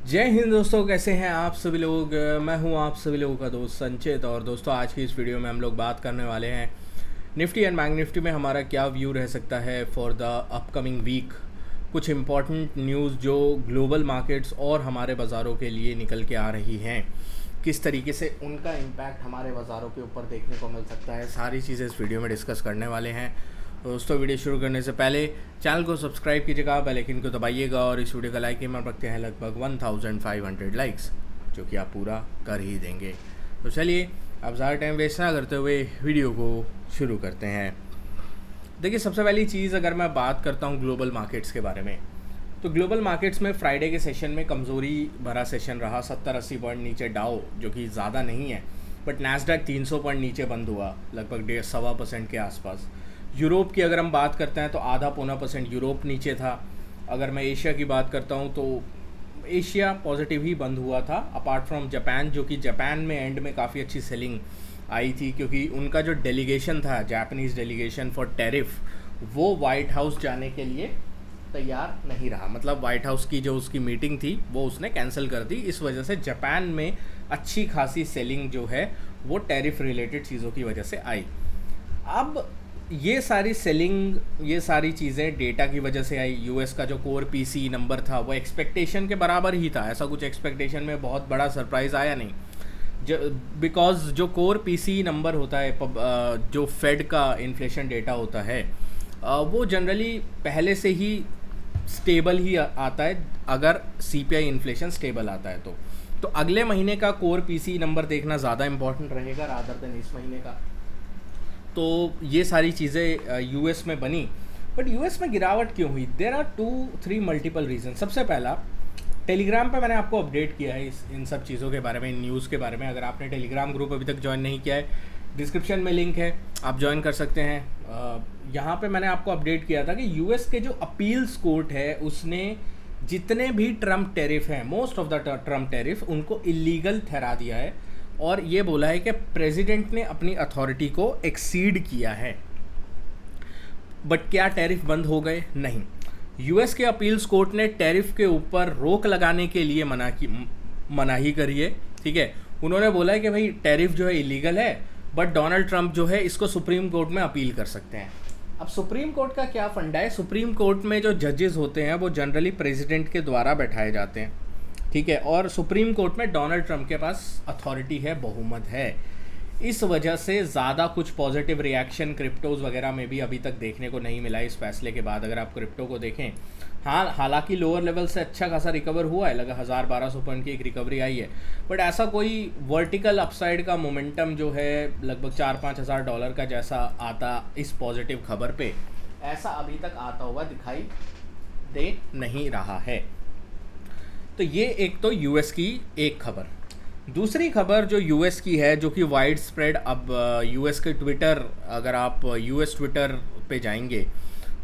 जय हिंद दोस्तों, कैसे हैं आप सभी लोग। मैं हूं आप सभी लोगों का दोस्त संचित। और दोस्तों, आज की इस वीडियो में हम लोग बात करने वाले हैं निफ्टी एंड बैंक निफ्टी में हमारा क्या व्यू रह सकता है फॉर द अपकमिंग वीक। कुछ इम्पॉर्टेंट न्यूज़ जो ग्लोबल मार्केट्स और हमारे बाज़ारों के लिए निकल के आ रही हैं, किस तरीके से उनका इम्पैक्ट हमारे बाज़ारों के ऊपर देखने को मिल सकता है, सारी चीज़ें इस वीडियो में डिस्कस करने वाले हैं। दोस्तों, वीडियो शुरू करने से पहले चैनल को सब्सक्राइब कीजिएगा, बेल आइकन को दबाइएगा और इस वीडियो का लाइक कीमत रखते हैं लगभग 1500 लाइक्स, जो कि आप पूरा कर ही देंगे। तो चलिए, अब ज़्यादा टाइम वेस्ट ना करते हुए वीडियो को शुरू करते हैं। देखिए, सबसे पहली चीज़ अगर मैं बात करता हूँ ग्लोबल मार्केट्स के बारे में, तो ग्लोबल मार्केट्स में फ्राइडे के सेशन में कमज़ोरी भरा सेशन रहा। 70-80 पॉइंट नीचे डाउ, जो कि ज़्यादा नहीं है, बट नैस्डैक 300 पॉइंट नीचे बंद हुआ, लगभग 1.25% के आसपास। यूरोप की अगर हम बात करते हैं तो आधा पौना % यूरोप नीचे था। अगर मैं एशिया की बात करता हूँ तो एशिया पॉजिटिव ही बंद हुआ था, अपार्ट फ्रॉम जापान, जो कि जापान में एंड में काफ़ी अच्छी सेलिंग आई थी, क्योंकि उनका जो डेलीगेशन था, जापानीज़ डेलीगेशन फॉर टैरिफ, वो वाइट हाउस जाने के लिए तैयार नहीं रहा। मतलब वाइट हाउस की जो उसकी मीटिंग थी वो उसने कैंसिल कर दी। इस वजह से जापान में अच्छी खासी सेलिंग जो है वो टैरिफ रिलेटेड चीज़ों की वजह से आई। अब ये सारी सेलिंग, ये सारी चीज़ें डेटा की वजह से आई। यूएस का जो कोर पीसी नंबर था वो एक्सपेक्टेशन के बराबर ही था, ऐसा कुछ एक्सपेक्टेशन में बहुत बड़ा सरप्राइज़ आया नहीं। बिकॉज जो कोर पीसी नंबर होता है, जो फेड का इन्फ्लेशन डेटा होता है, वो जनरली पहले से ही स्टेबल ही आता है। अगर सीपीआई इन्फ्लेशन स्टेबल आता है तो अगले महीने का कोर पीसी नंबर देखना ज़्यादा इंपॉर्टेंट रहेगा रादर देन इस महीने का। तो ये सारी चीज़ें यूएस में बनी, बट यूएस में गिरावट क्यों हुई? There are 2-3 multiple reason. सबसे पहला, टेलीग्राम पे मैंने आपको अपडेट किया है इन सब चीज़ों के बारे में, इन न्यूज़ के बारे में। अगर आपने टेलीग्राम ग्रुप अभी तक ज्वाइन नहीं किया है, डिस्क्रिप्शन में लिंक है, आप ज्वाइन कर सकते हैं। यहाँ पे मैंने आपको अपडेट किया था कि यूएस के जो अपील्स कोर्ट है उसने जितने भी ट्रम्प टैरिफ हैं, most of the Trump tariff, उनको इलीगल ठहरा दिया है और ये बोला है कि प्रेसिडेंट ने अपनी अथॉरिटी को एक्सीड किया है। बट क्या टैरिफ बंद हो गए? नहीं। यूएस के अपील्स कोर्ट ने टैरिफ के ऊपर रोक लगाने के लिए मनाही करी है। ठीक है, उन्होंने बोला है कि भाई टैरिफ जो है इलीगल है, बट डोनाल्ड ट्रंप जो है इसको सुप्रीम कोर्ट में अपील कर सकते हैं। अब सुप्रीम कोर्ट का क्या फंडा है? सुप्रीम कोर्ट में जो जजेस होते हैं वो जनरली प्रेसिडेंट के द्वारा बैठाए जाते हैं। ठीक है, और सुप्रीम कोर्ट में डोनाल्ड ट्रंप के पास अथॉरिटी है, बहुमत है। इस वजह से ज़्यादा कुछ पॉजिटिव रिएक्शन क्रिप्टोज़ वगैरह में भी अभी तक देखने को नहीं मिला इस फैसले के बाद। अगर आप क्रिप्टो को देखें, हाँ, हालांकि लोअर लेवल से अच्छा खासा रिकवर हुआ है, लगा 1000-1200 पॉइंट की एक रिकवरी आई है, बट ऐसा कोई वर्टिकल अपसाइड का मोमेंटम जो है लगभग $4-5 हज़ार का जैसा आता इस पॉजिटिव खबर पे, ऐसा अभी तक आता हुआ दिखाई दे नहीं रहा है। तो ये एक तो यूएस की एक खबर। दूसरी खबर जो यूएस की है, जो कि वाइड स्प्रेड, अब यूएस के ट्विटर, अगर आप यूएस ट्विटर पे जाएंगे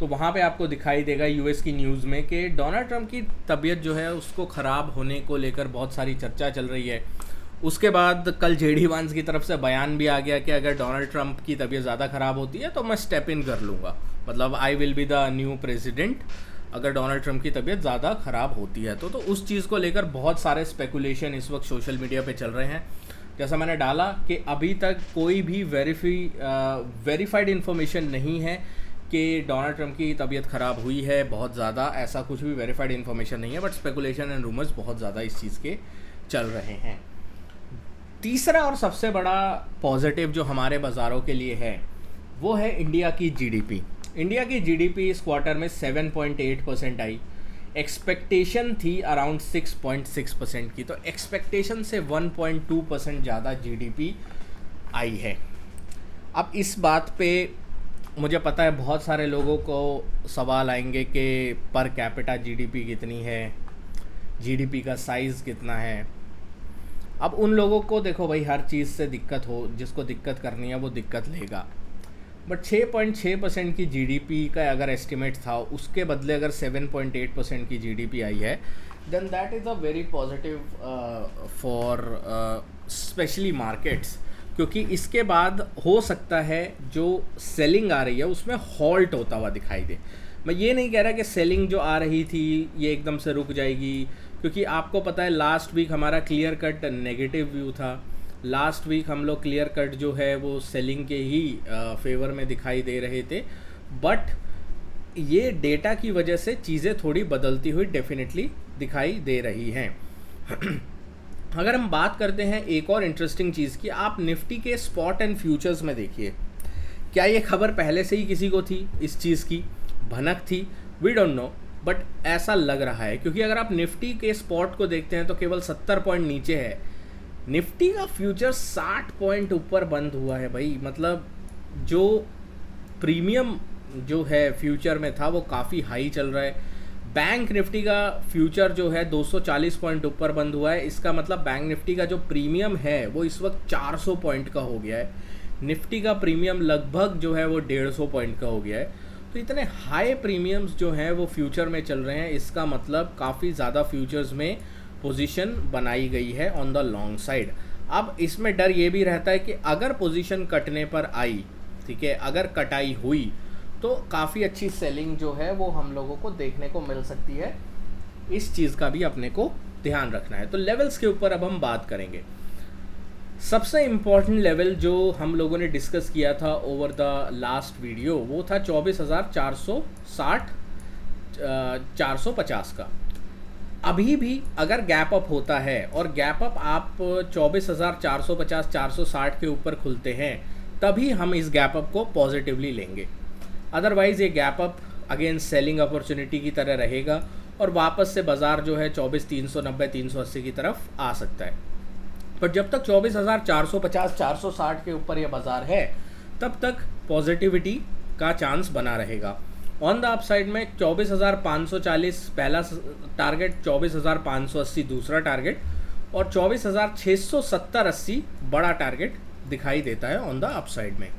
तो वहाँ पे आपको दिखाई देगा यूएस की न्यूज़ में कि डोनाल्ड ट्रंप की तबीयत जो है उसको ख़राब होने को लेकर बहुत सारी चर्चा चल रही है। उसके बाद कल जेडी वांस की तरफ से बयान भी आ गया कि अगर डोनाल्ड ट्रंप की तबीयत ज़्यादा ख़राब होती है तो मैं स्टेप इन कर लूँगा, मतलब I will be the new president अगर डोनाल्ड ट्रंप की तबीयत ज़्यादा ख़राब होती है तो उस चीज़ को लेकर बहुत सारे स्पेकुलेशन इस वक्त सोशल मीडिया पे चल रहे हैं। जैसा मैंने डाला कि अभी तक कोई भी वेरीफाइड इन्फॉर्मेशन नहीं है कि डोनाल्ड ट्रंप की तबीयत ख़राब हुई है बहुत ज़्यादा, ऐसा कुछ भी वेरीफाइड इन्फॉर्मेशन नहीं है, बट स्पेकुलेशन एंड रूमर्स बहुत ज़्यादा इस चीज़ के चल रहे हैं। तीसरा और सबसे बड़ा पॉजिटिव जो हमारे बाज़ारों के लिए है वो है इंडिया की जीडीपी। इंडिया की जीडीपी इस क्वार्टर में 7.8% आई। एक्सपेक्टेशन थी अराउंड 6.6% की, तो एक्सपेक्टेशन से 1.2% ज़्यादा जीडीपी आई है। अब इस बात पे मुझे पता है बहुत सारे लोगों को सवाल आएंगे कि पर कैपिटा जीडीपी कितनी है, जीडीपी का साइज़ कितना है। अब उन लोगों को देखो भाई, हर चीज़ से दिक्कत हो, जिसको दिक्कत करनी है वो दिक्कत लेगा, बट 6.6% की जीडीपी का अगर एस्टिमेट था, उसके बदले अगर 7.8% की जीडीपी आई है, then that is a very positive for specially markets, क्योंकि इसके बाद हो सकता है जो सेलिंग आ रही है उसमें हॉल्ट होता हुआ दिखाई दे। मैं ये नहीं कह रहा कि सेलिंग जो आ रही थी ये एकदम से रुक जाएगी, क्योंकि आपको पता है लास्ट वीक हमारा क्लियर कट नेगेटिव व्यू था। लास्ट वीक हम लोग क्लियर कट जो है वो सेलिंग के ही फेवर में दिखाई दे रहे थे, बट ये डेटा की वजह से चीज़ें थोड़ी बदलती हुई डेफिनेटली दिखाई दे रही हैं। अगर हम बात करते हैं एक और इंटरेस्टिंग चीज़ की, आप निफ्टी के स्पॉट एंड फ्यूचर्स में देखिए, क्या ये खबर पहले से ही किसी को थी, इस चीज़ की भनक थी, वी डोंट नो, बट ऐसा लग रहा है। क्योंकि अगर आप निफ्टी के स्पॉट को देखते हैं तो केवल 70 पॉइंट नीचे है, निफ्टी का फ्यूचर 60 पॉइंट ऊपर बंद हुआ है भाई। मतलब जो प्रीमियम जो है फ्यूचर में था वो काफ़ी हाई चल रहा है। बैंक निफ्टी का फ्यूचर जो है 240 पॉइंट ऊपर बंद हुआ है, इसका मतलब बैंक निफ्टी का जो प्रीमियम है वो इस वक्त 400 पॉइंट का हो गया है। निफ्टी का प्रीमियम लगभग जो है वो 150 पॉइंट का हो गया है। तो इतने हाई प्रीमियम्स जो हैं वो फ्यूचर में चल रहे हैं, इसका मतलब काफ़ी ज़्यादा फ्यूचर्स में पोजीशन बनाई गई है ऑन द लॉन्ग साइड। अब इसमें डर ये भी रहता है कि अगर पोजीशन कटने पर आई, ठीक है, अगर कटाई हुई तो काफ़ी अच्छी सेलिंग जो है वो हम लोगों को देखने को मिल सकती है। इस चीज़ का भी अपने को ध्यान रखना है। तो लेवल्स के ऊपर अब हम बात करेंगे। सबसे इम्पॉर्टेंट लेवल जो हम लोगों ने डिस्कस किया था ओवर द लास्ट वीडियो वो था 24,460 450 का। अभी भी अगर गैप अप होता है और गैप अप आप 24,450 460 के ऊपर खुलते हैं, तभी हम इस गैप अप को पॉजिटिवली लेंगे। अदरवाइज़ ये gap up again selling opportunity की तरह रहेगा और वापस से बाज़ार जो है 24,390 380 की तरफ आ सकता है। पर जब तक 24,450 460 के ऊपर यह बाज़ार है, तब तक पॉजिटिविटी का चांस बना रहेगा। ऑन द अप साइड में 24,540 पहला टारगेट, 24,580 दूसरा टारगेट और 24,670-80 बड़ा टारगेट दिखाई देता है ऑन द अप साइड में।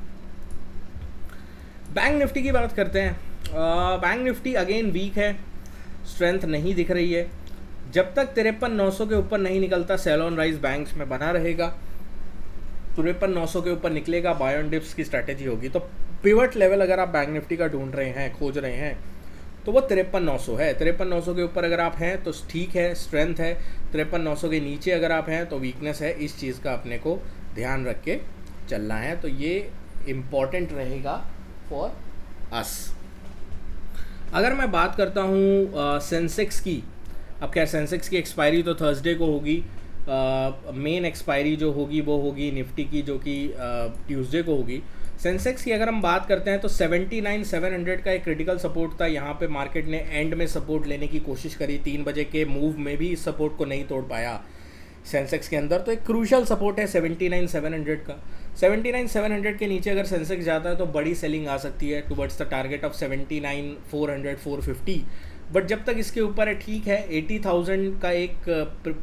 बैंक निफ्टी की बात करते हैं। बैंक निफ्टी अगेन वीक है, स्ट्रेंथ नहीं दिख रही है। जब तक 53,900 के ऊपर नहीं निकलता, सेल ऑन राइज बैंक्स में बना रहेगा। 53,900 के ऊपर निकलेगा, बाय ऑन डिप्स की स्ट्रैटेजी होगी। तो पिवट लेवल अगर आप बैंक निफ्टी का ढूंढ रहे हैं, खोज रहे हैं, तो वो 53,900 है। 53,900 के ऊपर अगर आप हैं तो ठीक है, स्ट्रेंथ है। 53,900 के नीचे अगर आप हैं तो वीकनेस है। इस चीज़ का अपने को ध्यान रख के चलना है। तो ये इम्पॉर्टेंट रहेगा फॉर अस। अगर मैं बात करता हूँ सेंसेक्स की, अब खैर सेंसेक्स की एक्सपायरी तो थर्सडे को होगी। मेन एक्सपायरी जो होगी वो होगी निफ्टी की, जो कि ट्यूसडे को होगी। सेंसेक्स की अगर हम बात करते हैं तो 79,700 का एक क्रिटिकल सपोर्ट था। यहाँ पे मार्केट ने एंड में सपोर्ट लेने की कोशिश करी, 3 बजे के मूव में भी इस सपोर्ट को नहीं तोड़ पाया सेंसेक्स के अंदर। तो एक क्रूशल सपोर्ट है 79,700 का। 79,700 के नीचे अगर सेंसेक्स जाता है तो बड़ी सेलिंग आ सकती है towards the target of 79,400 450। But जब तक इसके ऊपर है ठीक है। 80,000 का एक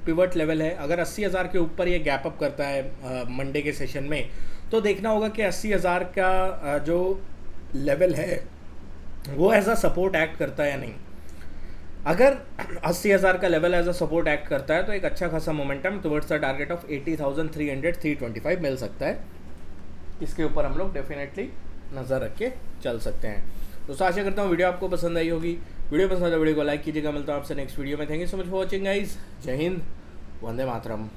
पिवट लेवल है। अगर 80,000 के ऊपर ये गैप अप करता है मंडे के सेशन में, तो देखना होगा कि 80,000 का जो लेवल है वो एज अ सपोर्ट एक्ट करता है या नहीं। अगर 80,000 का level as a support act करता है तो एक अच्छा खासा momentum towards the target of 80,300 325 मिल सकता है। इसके ऊपर हम लोग डेफिनेटली नज़र रख के चल सकते हैं। दोस्तों आशा करता हूँ वीडियो आपको पसंद आई होगी। वीडियो पसंद है वीडियो को लाइक कीजिएगा। मिलता हूँ आपसे नेक्स्ट वीडियो में। Thank you so much for watching guys. जय हिंद, वंदे मातरम।